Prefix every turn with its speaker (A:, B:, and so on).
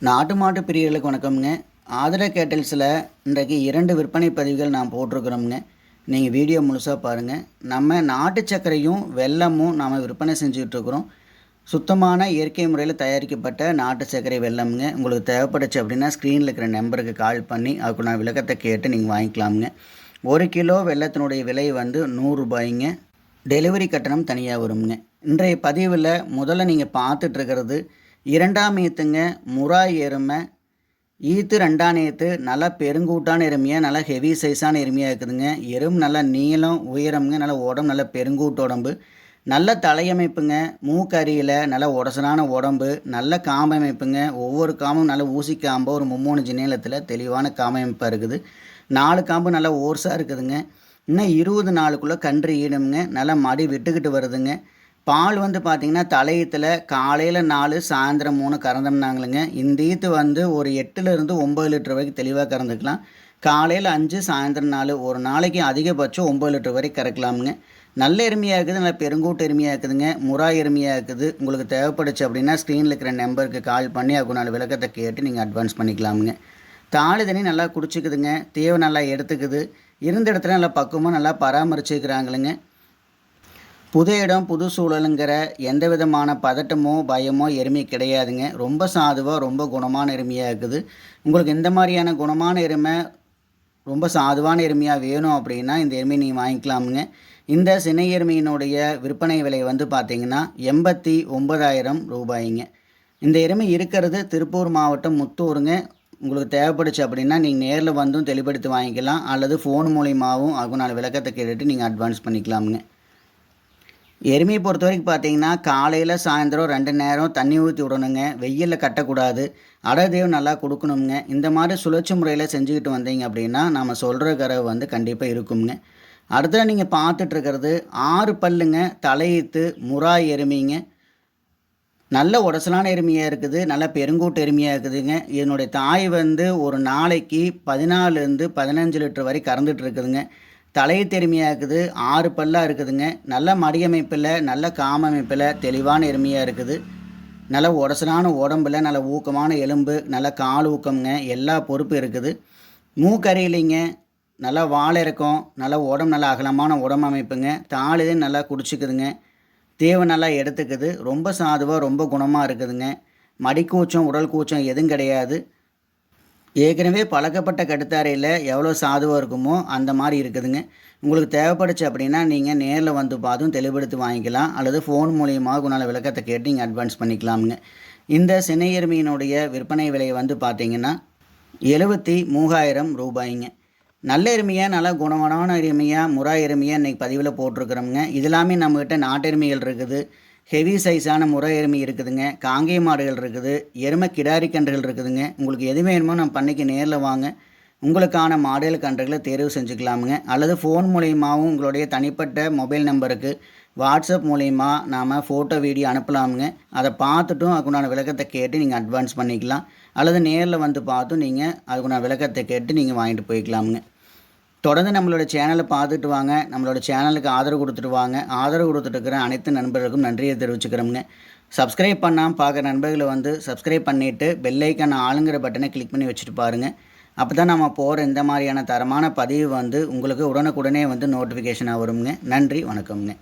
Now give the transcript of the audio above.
A: நாட்டு மாட்டு பிரியர்களுக்கு வணக்கம்ங்க. ஆதர கேட்டல்ஸில் இன்றைக்கு 2 விற்பனை பதிவுகள் நான் போட்டிருக்கிறோம்ங்க. நீங்கள் வீடியோ முழுசாக பாருங்கள். நம்ம நாட்டு சர்க்கரையும் வெல்லமும் நாம் விற்பனை செஞ்சுட்ருக்குறோம். சுத்தமான இயற்கை முறையில் தயாரிக்கப்பட்ட நாட்டு சர்க்கரை வெல்லம்ங்க. உங்களுக்கு தேவைப்பட்டுச்சு அப்படின்னா ஸ்க்ரீனில் இருக்கிற நம்பருக்கு கால் பண்ணி அதுக்கு நான் விளக்கத்தை கேட்டு நீங்கள் வாங்கிக்கலாமுங்க. 1 கிலோ வெல்லத்தினுடைய விலை வந்து 100 ரூபாய்ங்க. டெலிவரி கட்டணம் தனியாக வருங்க. இன்றைய பதிவில் முதல்ல நீங்கள் பார்த்துட்ருக்கிறது 2ஆம் ஈத்துங்க. முறா எருமை ஈத்து 2ஆம் ஈத்து நல்லா பெருங்கூட்டான எருமையாக நல்லா ஹெவி சைஸான எருமையாக இருக்குதுங்க. எறும்பு நல்லா நீளம் உயரம்ங்க. நல்லா உடம்பு நல்லா பெருங்கூட்டு உடம்பு, நல்ல தலையமைப்புங்க. மூக்கரியில் நல்ல உடசலான உடம்பு, நல்ல காம்பமைப்புங்க. ஒவ்வொரு காம்பும் நல்ல ஊசி காம்பு, ஒரு 3 இன்ச் நீளத்தில் தெளிவான காம்பமைப்பாக இருக்குது. 4 காம்பு நல்லா ஓர்ஸாக இருக்குதுங்க. இன்னும் 20 நாளுக்குள்ளே கன்று ஈடுங்க. நல்லா மடி விட்டுக்கிட்டு வருதுங்க. பால் வந்து பார்த்திங்கன்னா தலையத்தில் காலையில் 4 சாயந்தரம் 3 கறந்தோம்னாங்களுங்க. இந்த ஈத்து வந்து ஒரு 8லேருந்து 9 லிட்டர் வரைக்கும் தெளிவாக கறந்துக்கலாம். காலையில் 5 சாயந்தரம் 4 ஒரு நாளைக்கு அதிகபட்சம் 9 லிட்டர் வரைக்கும் கறக்கலாமுங்க. நல்ல எருமையாக இருக்குது, நல்ல பெருங்கூட்டு எருமையாக இருக்குதுங்க. முறா எருமையாக இருக்குது. உங்களுக்கு தேவைப்படுச்சு அப்படின்னா ஸ்க்ரீனில் இருக்கிற நம்பருக்கு கால் பண்ணி அதுக்கு 4 விளக்கத்தை கேட்டு நீங்கள் அட்வான்ஸ் பண்ணிக்கலாமுங்க. தாலி தண்ணி நல்லா குடிச்சிக்குதுங்க. தேவை நல்லா எடுத்துக்குது. இருந்த இடத்துல நல்லா பக்குவமாக நல்லா பராமரிச்சுக்கிறாங்களுங்க. புது இடம் புது சூழலுங்கிற எந்த விதமான பதட்டமோ பயமோ எருமை கிடையாதுங்க. ரொம்ப சாதுவாக ரொம்ப குணமான எருமையாக இருக்குது. உங்களுக்கு இந்த மாதிரியான குணமான எருமை ரொம்ப சாதுவான எருமையாக வேணும் அப்படின்னா இந்த எருமையை நீங்கள் வாங்கிக்கலாமுங்க. இந்த சினை எருமையினுடைய விற்பனை விலை வந்து பார்த்திங்கன்னா 89,000 ரூபாய்ங்க. இந்த எருமை இருக்கிறது திருப்பூர் மாவட்டம் முத்தூருங்க. உங்களுக்கு தேவைப்படுச்சு அப்படின்னா நீங்கள் நேரில் வந்தும் தெளிப்படுத்தி வாங்கிக்கலாம், அல்லது ஃபோன் மூலியமாகவும் அதுக்கு 4 விளக்கத்தை கேட்டுட்டு நீங்கள் அட்வான்ஸ் பண்ணிக்கலாமுங்க. எருமையை பொறுத்த வரைக்கும் பார்த்தீங்கன்னா காலையில் சாயந்தரம் 2 நேரம் தண்ணி ஊற்றி விடணுங்க. வெயிலில் கட்டக்கூடாது. அடதேவு நல்லா கொடுக்கணுங்க. இந்த மாதிரி சுழற்சி முறையில் செஞ்சுக்கிட்டு வந்தீங்க அப்படின்னா நம்ம சொல்கிற கறவை வந்து கண்டிப்பாக இருக்குங்க. அடுத்தது நீங்கள் பார்த்துட்ருக்கிறது 6 பல்லுங்க. தலையீத்து முறா எருமைங்க. நல்ல உடசலான எருமையாக இருக்குது. நல்ல பெருங்கூட்டு எருமையாக இருக்குதுங்க. இதனுடைய தாய் வந்து ஒரு நாளைக்கு 14லேருந்து 15 லிட்டர் வரை கறந்துட்டு இருக்குதுங்க. தலையீத்து எருமையாக இருக்குது. 6 பல்லாக இருக்குதுங்க. நல்ல மடியமைப்பில் நல்ல காமமைப்பில் தெளிவான எருமையாக இருக்குது. நல்ல உடசலான உடம்புல நல்ல ஊக்கமான எலும்பு, நல்ல கால் ஊக்கம்ங்க. எல்லா பொறுப்பு இருக்குது. மூக்கறியிலிங்க. நல்லா வாழை இருக்கும். நல்ல உடம்பு நல்ல அகலமான உடம்பு அமைப்புங்க. தாளிதே நல்லா குடிச்சிக்குதுங்க. தேவை நல்லா எடுத்துக்குது. ரொம்ப சாதுவாக ரொம்ப குணமாக இருக்குதுங்க. மடிக்கூச்சம் உடல் கூச்சம் எதுவும் கிடையாது. ஏற்கனவே பழக்கப்பட்ட கட்டுத்தாரையில் எவ்வளோ சாதுவாக இருக்குமோ அந்த மாதிரி இருக்குதுங்க. உங்களுக்கு தேவைப்படுச்சு அப்படின்னா நீங்கள் நேரில் வந்து பார்த்தும் தெளிவுபடுத்தி வாங்கிக்கலாம், அல்லது ஃபோன் மூலியமாக உன்னால் விளக்கத்தை கேட்டு நீங்கள் அட்வான்ஸ் பண்ணிக்கலாமுங்க. இந்த சினை எருமையினுடைய விற்பனை விலை வந்து பார்த்திங்கன்னா 73,000 ரூபாய்ங்க. நல்ல எருமையாக நல்லா குணமான எருமையாக முறா எருமையாக இன்றைக்கி பதிவில் போட்டிருக்கிறோமுங்க. இது எல்லாமே நம்மக்கிட்ட நாட்டு எருமைகள் இருக்குது. ஹெவி சைஸான முறை எருமை இருக்குதுங்க. காங்கேய மாடுகள் இருக்குது. எருமை கிடாரி கன்றுகள் இருக்குதுங்க. உங்களுக்கு எது வேணுமோ நம்ம பண்ணைக்கு நேரில் வாங்க. உங்களுக்கான மாடுகள் கன்றுகளை தேர்வு செஞ்சுக்கலாமுங்க. அல்லது ஃபோன் மூலியமாகவும் உங்களுடைய தனிப்பட்ட மொபைல் நம்பருக்கு வாட்ஸ்அப் மூலிமா நாம் ஃபோட்டோ வீடியோ அனுப்பலாமுங்க. அதை பார்த்துட்டும் அதுக்குண்டான விளக்கத்தை கேட்டு நீங்கள் அட்வான்ஸ் பண்ணிக்கலாம், அல்லது நேரில் வந்து பார்த்தும் நீங்கள் அதுக்குண்டான விளக்கத்தை கேட்டு நீங்கள் வாங்கிட்டு போய்க்கலாமுங்க. தொடர்ந்து நம்மளோட சேனலை பார்த்துட்டு வாங்க. நம்மளோட சேனலுக்கு ஆதரவு கொடுத்துட்டு வாங்க. ஆதரவு கொடுத்துட்டுருக்கிற அனைத்து நண்பர்களுக்கும் நன்றியை தெரிவிச்சுக்கிறோமுங்க. சப்ஸ்கிரைப் பண்ணாமல் பார்க்குற நண்பர்களை வந்து சப்ஸ்கிரைப் பண்ணிவிட்டு பெல்லைக்கான ஆளுங்கிற பட்டனை கிளிக் பண்ணி வச்சுட்டு பாருங்கள். அப்போ தான் நம்ம போகிற இந்த மாதிரியான தரமான பதிவு வந்து உங்களுக்கு உடனுக்குடனே வந்து நோட்டிஃபிகேஷனாக வருங்க. நன்றி, வணக்கம்ங்க.